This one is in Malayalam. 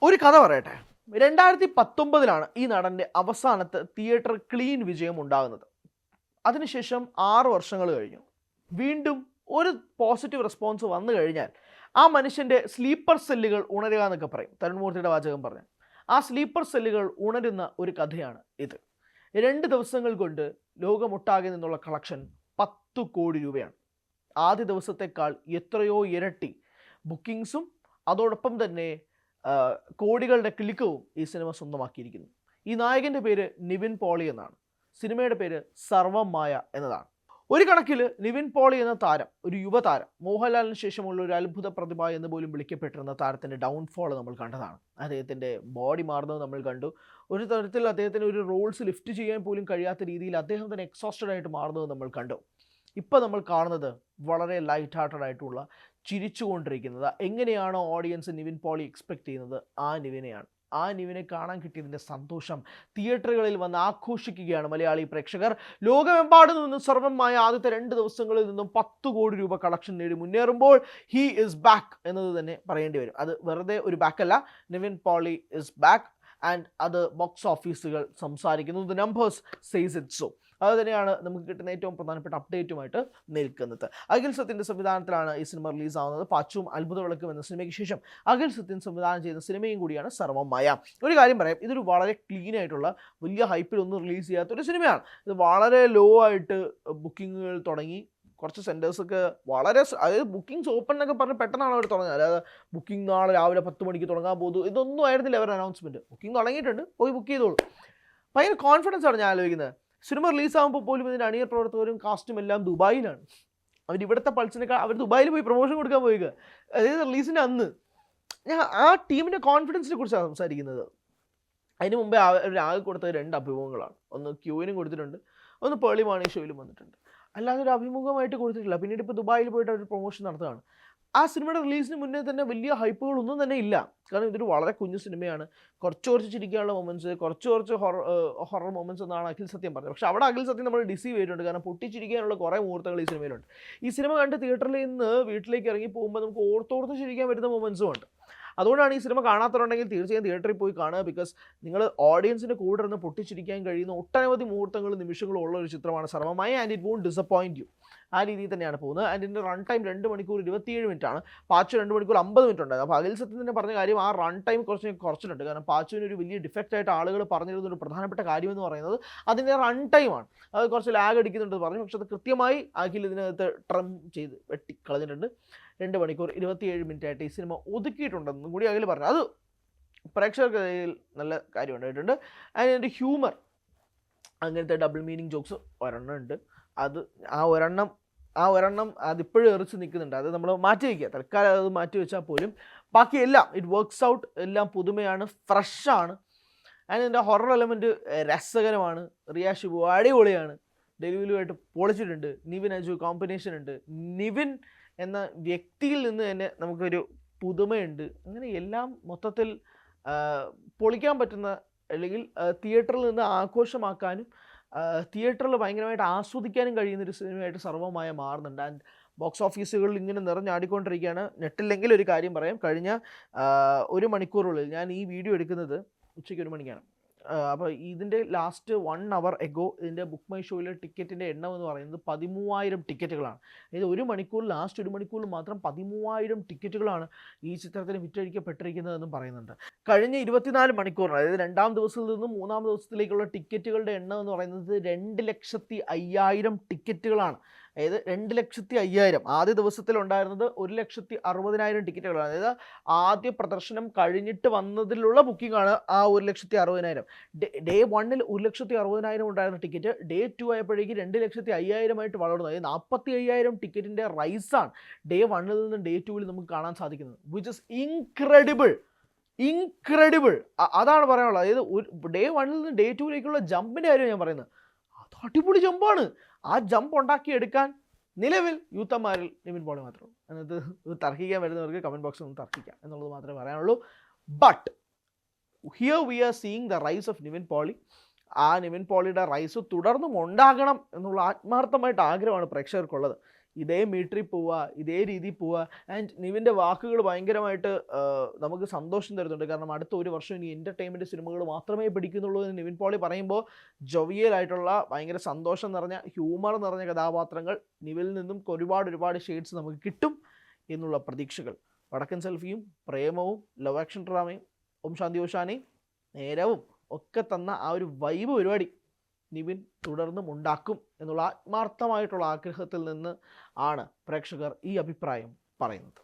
ഒരു കഥ പറയട്ടെ. 2019 ഈ നടൻ്റെ അവസാനത്തെ തിയേറ്റർ ക്ലീൻ വിജയം ഉണ്ടാകുന്നത്. അതിനുശേഷം 6 വർഷങ്ങൾ കഴിഞ്ഞു. വീണ്ടും ഒരു പോസിറ്റീവ് റെസ്പോൺസ് വന്നു കഴിഞ്ഞാൽ ആ മനുഷ്യൻ്റെ സ്ലീപ്പർ സെല്ലുകൾ ഉണരുക എന്നൊക്കെ പറയും. തരുൺമൂർത്തിയുടെ വാചകം പറഞ്ഞ ആ സ്ലീപ്പർ സെല്ലുകൾ ഉണരുന്ന ഒരു കഥയാണ് ഇത്. 2 ദിവസങ്ങൾ കൊണ്ട് ലോകമൊട്ടാകെ നിന്നുള്ള കളക്ഷൻ 10 കോടി രൂപയാണ്. ആദ്യ ദിവസത്തേക്കാൾ എത്രയോ ഇരട്ടി ബുക്കിങ്സും അതോടൊപ്പം തന്നെ കോടികളുടെ ക്ലിക്കവും ഈ സിനിമ സ്വന്തമാക്കിയിരിക്കുന്നു. ഈ നായകൻ്റെ പേര് നിവിൻ പോളി എന്നാണ്. സിനിമയുടെ പേര് സർവം മായ എന്നതാണ്. ഒരു കണക്കിൽ നിവിൻ പോളി എന്ന താരം ഒരു യുവതാരം, മോഹൻലാലിന് ശേഷമുള്ള ഒരു അത്ഭുത പ്രതിഭ എന്ന് പോലും വിളിക്കപ്പെട്ടിരുന്ന താരത്തിൻ്റെ ഡൗൺഫോൾ നമ്മൾ കണ്ടതാണ്. അദ്ദേഹത്തിൻ്റെ ബോഡി മാറുന്നത് നമ്മൾ കണ്ടു. ഒരു തരത്തിൽ അദ്ദേഹത്തിന് ഒരു റോൾസ് ലിഫ്റ്റ് ചെയ്യാൻ പോലും കഴിയാത്ത രീതിയിൽ അദ്ദേഹം തന്നെ എക്സോസ്റ്റഡ് ആയിട്ട് മാറുന്നത് നമ്മൾ കണ്ടു. ഇപ്പോൾ നമ്മൾ കാണുന്നത് വളരെ ലൈറ്റ് ഹാർട്ടഡ് ആയിട്ടുള്ള, ചിരിച്ചുകൊണ്ടിരിക്കുന്നത്, എങ്ങനെയാണോ ഓഡിയൻസ് നിവിൻ പോളി എക്സ്പെക്റ്റ് ചെയ്യുന്നത് ആ നിവിനെയാണ്. ആ നിവിനെ കാണാൻ കിട്ടിയതിൻ്റെ സന്തോഷം തിയേറ്ററുകളിൽ വന്ന് ആഘോഷിക്കുകയാണ് മലയാളി പ്രേക്ഷകർ. ലോകമെമ്പാടും നിന്നും സർവമായ ആദ്യത്തെ 2 ദിവസങ്ങളിൽ നിന്നും 10 കോടി രൂപ കളക്ഷൻ നേടി മുന്നേറുമ്പോൾ ഹീ ഇസ് ബാക്ക് എന്നത് തന്നെ പറയേണ്ടി വരും. അത് വെറുതെ ഒരു ബാക്കല്ല, Nivin Pauly is back and അത് ബോക്സ് ഓഫീസുകൾ സംസാരിക്കുന്നു. The numbers says it so. അത് തന്നെയാണ് നമുക്ക് കിട്ടുന്ന ഏറ്റവും പ്രധാനപ്പെട്ട അപ്ഡേറ്റുമായിട്ട് നിൽക്കുന്നത്. അഖിൽ സത്യൻ്റെ സംവിധാനത്തിലാണ് ഈ സിനിമ റിലീസാവുന്നത്. പാച്ചുവും അത്ഭുത വിളക്കും എന്ന സിനിമയ്ക്ക് ശേഷം അഖിൽ സത്യൻ സംവിധാനം ചെയ്യുന്ന സിനിമയും കൂടിയാണ് സർവം മായ. ഒരു കാര്യം പറയാം, ഇതൊരു വളരെ ക്ലീൻ ആയിട്ടുള്ള, വലിയ ഹൈപ്പിലൊന്നും റിലീസ് ചെയ്യാത്തൊരു സിനിമയാണ്. ഇത് വളരെ ലോ ആയിട്ട് ബുക്കിങ്ങുകൾ തുടങ്ങി. കുറച്ച് സെൻറ്റേഴ്സൊക്കെ വളരെ, അതായത് ബുക്കിംഗ്സ് ഓപ്പൺ എന്നൊക്കെ പറഞ്ഞ് പെട്ടെന്നാണ് അവർ തുടങ്ങുന്നത്. അതായത് ബുക്കിംഗ് നാളെ രാവിലെ 10 മണിക്ക് തുടങ്ങാൻ പോകുന്നു, ഇതൊന്നും ആയിരുന്നില്ല അവരുടെ അനൗൺസ്മെൻറ്റ്. ബുക്കിംഗ് തുടങ്ങിയിട്ടുണ്ട്, പോയി ബുക്ക് ചെയ്തോളൂ. ഭയങ്കര കോൺഫിഡൻസ് ആണ് ഞാൻ ആലോചിക്കുന്നത്. സിനിമ റിലീസാകുമ്പോൾ പോലും ഇതിൻ്റെ അണിയർ പ്രവർത്തകരും കാസ്റ്റും എല്ലാം ദുബായിലാണ്. ഇവിടുത്തെ പൾസിനേക്കാൾ അവർ ദുബായിൽ പോയി പ്രൊമോഷൻ കൊടുക്കാൻ പോയിക്കുക. അതായത് റിലീസിൻ്റെ അന്ന്. ഞാൻ ആ ടീമിൻ്റെ കോൺഫിഡൻസിനെ കുറിച്ചാണ് സംസാരിക്കുന്നത്. അതിന് മുമ്പേ അവർ ആകെ കൊടുത്തത് 2 അഭിമുഖങ്ങളാണ്. ഒന്ന് ക്യൂവിനും കൊടുത്തിട്ടുണ്ട്, ഒന്ന് പേളി മാണി ഷോയിലും വന്നിട്ടുണ്ട്. അല്ലാതെ ഒരു അഭിമുഖമായിട്ട് കൊടുത്തിട്ടില്ല. പിന്നീട് ഇപ്പോൾ ദുബായിൽ പോയിട്ട് അവർ പ്രൊമോഷൻ നടത്തുകയാണ്. ആ സിനിമയുടെ റിലീസിന് മുന്നേ തന്നെ വലിയ ഹൈപ്പുകളൊന്നും തന്നെ ഇല്ല. കാരണം ഇതൊരു വളരെ കുഞ്ഞു സിനിമയാണ്. കുറച്ച് ചിരിക്കാനുള്ള മൊമെൻറ്റ്സ്, കുറച്ച് ഹൊറർ മൊമെൻറ്റ്സ് എന്നാണ് അഖിൽ സത്യം പറഞ്ഞത്. പക്ഷേ അവിടെ അഖിൽ സത്യം നമ്മൾ ഡിസീവ് ചെയ്തിട്ടുണ്ട്. കാരണം പൊട്ടിച്ചിരിക്കാനുള്ള കുറേ മുഹൂർത്തങ്ങൾ ഈ സിനിമയിലുണ്ട്. ഈ സിനിമ കണ്ട് തിയേറ്ററിൽ നിന്ന് വീട്ടിലേക്ക് ഇറങ്ങി പോകുമ്പോൾ നമുക്ക് ഓർത്തോർത്ത് ചിരിക്കാൻ പറ്റുന്ന മൊമെൻറ്റ്സും ഉണ്ട്. അതുകൊണ്ടാണ് ഈ സിനിമ കാണാത്തവരുണ്ടെങ്കിൽ തീർച്ചയായും തിയേറ്ററിൽ പോയി കാണുക. ബിക്കോസ് നിങ്ങൾ ഓഡിയൻസിൻ്റെ കൂടെ ഇരുന്ന് പൊട്ടിച്ചിരിക്കാൻ കഴിയുന്ന ഒട്ടനവധി മുഹൂർത്തങ്ങളും നിമിഷങ്ങളും ഉള്ള ഒരു ചിത്രമാണ് സർവമായ. And it won't disappoint you. ആ രീതിയിൽ തന്നെയാണ് പോകുന്നത്. ആൻഡ് ഇതിൻ്റെ റൺ ടൈം 2 മണിക്കൂർ 27 മിനിറ്റാണ്. പാച്ചു 2 മണിക്കൂർ 50 മിനിറ്റ് ഉണ്ടായിരുന്നു. അപ്പോൾ അഖിൽ സത്യം തന്നെ പറഞ്ഞ കാര്യം, ആ റൺ ടൈം കുറച്ചിട്ടുണ്ട്. കാരണം പാച്ചുവിന് ഒരു വലിയ ഡിഫക്റ്റായിട്ട് ആളുകൾ പറഞ്ഞിരുന്ന ഒരു പ്രധാനപ്പെട്ട കാര്യമെന്ന് പറയുന്നത് അതിൻ്റെ റൺ ടൈമാണ്. അത് കുറച്ച് ലാഗ് അടിക്കുന്നുണ്ട് പറഞ്ഞു. പക്ഷെ അത് കൃത്യമായി അഖിൽ ഇതിനകത്ത് ട്രം ചെയ്ത് വെട്ടിക്കളഞ്ഞിട്ടുണ്ട്. 2 മണിക്കൂർ 27 മിനിറ്റായിട്ട് ഈ സിനിമ ഒതുക്കിയിട്ടുണ്ടെന്നും കൂടി അഖിൽ പറഞ്ഞു. അത് പ്രേക്ഷകർക്കിടയിൽ നല്ല കാര്യം ഉണ്ടായിട്ടുണ്ട്. അതിൻ്റെ ഹ്യൂമർ, അങ്ങനത്തെ ഡബിൾ മീനിങ് ജോക്സ് ഒരെണ്ണം ഉണ്ട്. അത് ആ ഒരെണ്ണം അതിപ്പോഴും എറിച്ച് നിൽക്കുന്നുണ്ട്. അത് നമ്മൾ മാറ്റി വയ്ക്കുക, തൽക്കാലം അത് മാറ്റി വെച്ചാൽ പോലും ബാക്കി എല്ലാം ഇറ്റ് വർക്ക്സ് ഔട്ട്. എല്ലാം പുതുമയാണ്, ഫ്രഷാണ്. അതിൻ്റെ ഹൊറർ എലമെൻറ്റ് രസകരമാണ്. റിയ ഷിബു അടിപൊളിയാണ്, ഡെലിവറിയുമായിട്ട് പൊളിച്ചിട്ടുണ്ട്. നിവിൻ അജു കോമ്പിനേഷൻ ഉണ്ട്. നിവിൻ എന്ന വ്യക്തിയിൽ നിന്ന് തന്നെ നമുക്കൊരു പുതുമയുണ്ട്. അങ്ങനെ എല്ലാം മൊത്തത്തിൽ പൊളിക്കാൻ പറ്റുന്ന, അല്ലെങ്കിൽ തിയേറ്ററിൽ നിന്ന് ആഘോഷമാക്കാനും തിയേറ്ററിൽ ഭയങ്കരമായിട്ട് ആസ്വദിക്കാനും കഴിയുന്നൊരു സിനിമയായിട്ട് സർവമായ മാറുന്നുണ്ട്. ആൻഡ് ബോക്സ് ഓഫീസുകളിൽ ഇങ്ങനെ നിറഞ്ഞാടിക്കൊണ്ടിരിക്കുകയാണ്. നെറ്റില്ലെങ്കിൽ ഒരു കാര്യം പറയാം, കഴിഞ്ഞ 1 മണിക്കൂറുള്ളിൽ, ഞാൻ ഈ വീഡിയോ എടുക്കുന്നത് ഉച്ചയ്ക്ക് 1 മണിക്കാണ്. അപ്പോൾ ഇതിൻ്റെ ലാസ്റ്റ് 1 hour എഗോ ഇതിൻ്റെ ബുക്ക് മൈ ഷോയിലെ ടിക്കറ്റിൻ്റെ എണ്ണം എന്ന് പറയുന്നത് 13,000 ടിക്കറ്റുകളാണ്. അതായത് 1 മണിക്കൂറിൽ, ലാസ്റ്റ് 1 മണിക്കൂറിൽ മാത്രം 13,000 ടിക്കറ്റുകളാണ് ഈ ചിത്രത്തിന് വിറ്റഴിക്കപ്പെട്ടിരിക്കുന്നതെന്നും പറയുന്നുണ്ട്. കഴിഞ്ഞ 24 മണിക്കൂറിന്, അതായത് 2ാം ദിവസത്തിൽ നിന്നും 3ാം ദിവസത്തിലേക്കുള്ള ടിക്കറ്റുകളുടെ എണ്ണം എന്ന് പറയുന്നത് 2,50,000 ടിക്കറ്റുകളാണ്. അതായത് 2,50,000. ആദ്യ ദിവസത്തിലുണ്ടായിരുന്നത് 1,60,000 ടിക്കറ്റുകളാണ്. അതായത് ആദ്യ പ്രദർശനം കഴിഞ്ഞിട്ട് വന്നതിലുള്ള ബുക്കിംഗാണ് ആ 1,60,000. ഡേ 1 1,60,000 ഉണ്ടായിരുന്ന ടിക്കറ്റ് ഡേ 2 ആയപ്പോഴേക്ക് 2,50,000 വളർന്നു. അതായത് 45,000 ടിക്കറ്റിൻ്റെ റൈസാണ് ഡേ 1 നിന്ന് ഡേ 2 നമുക്ക് കാണാൻ സാധിക്കുന്നത്. Which is incredible. അതാണ് പറയാനുള്ളത്. അതായത് ഡേ 1 നിന്ന് ഡേ 2 ജമ്പിൻ്റെ കാര്യം ഞാൻ പറയുന്നത്. അത് അടിപൊളി ജമ്പാണ്. ആ ജമ്പ് ഉണ്ടാക്കിയെടുക്കാൻ നിലവിൽ യൂത്തന്മാരിൽ നിവിൻ പോളി മാത്രമേ. അതിനകത്ത് തർക്കിക്കാൻ വരുന്നവർക്ക് കമൻറ്റ് ബോക്സിൽ ഒന്ന് തർക്കിക്കാം എന്നുള്ളത് മാത്രമേ പറയാനുള്ളൂ. But here we are seeing the rise of Nivin Pauly. ആ നിവിൻ പോളിയുടെ റൈസ് തുടർന്നും ഉണ്ടാകണം എന്നുള്ള ആത്മാർത്ഥമായിട്ട് ആഗ്രഹമാണ് പ്രേക്ഷകർക്കുള്ളത്. ഇതേ മീറ്ററിൽ പോവുക, ഇതേ രീതിയിൽ പോവുക. ആൻഡ് നിവിൻ്റെ വാക്കുകൾ ഭയങ്കരമായിട്ട് നമുക്ക് സന്തോഷം തരുന്നുണ്ട്. കാരണം അടുത്ത ഒരു വർഷം ഇനി എൻ്റർടൈൻമെൻറ്റ് സിനിമകൾ മാത്രമേ പിടിക്കുന്നുള്ളൂ എന്ന് നിവിൻ പോളി പറയുമ്പോൾ ജോവിയലായിട്ടുള്ള ഭയങ്കര സന്തോഷം നിറഞ്ഞ ഹ്യൂമർ നിറഞ്ഞ കഥാപാത്രങ്ങൾ നിവിൽ നിന്നും ഒരുപാട് ഷെയ്ഡ്സ് നമുക്ക് കിട്ടും എന്നുള്ള പ്രതീക്ഷകൾ. വടക്കൻ സെൽഫിയും പ്രേമവും ലവ് ആക്ഷൻ ഡ്രാമയും ഓം ശാന്തി ഓശാനയും നേരവും ഒക്കെ തന്ന ആ ഒരു വൈബ് പരിപാടി നിവിൻ തുടർന്നും ഉണ്ടാക്കും എന്നുള്ള ആത്മാർത്ഥമായിട്ടുള്ള ആഗ്രഹത്തിൽ നിന്ന് ആണ് പ്രേക്ഷകർ ഈ അഭിപ്രായം പറയുന്നത്.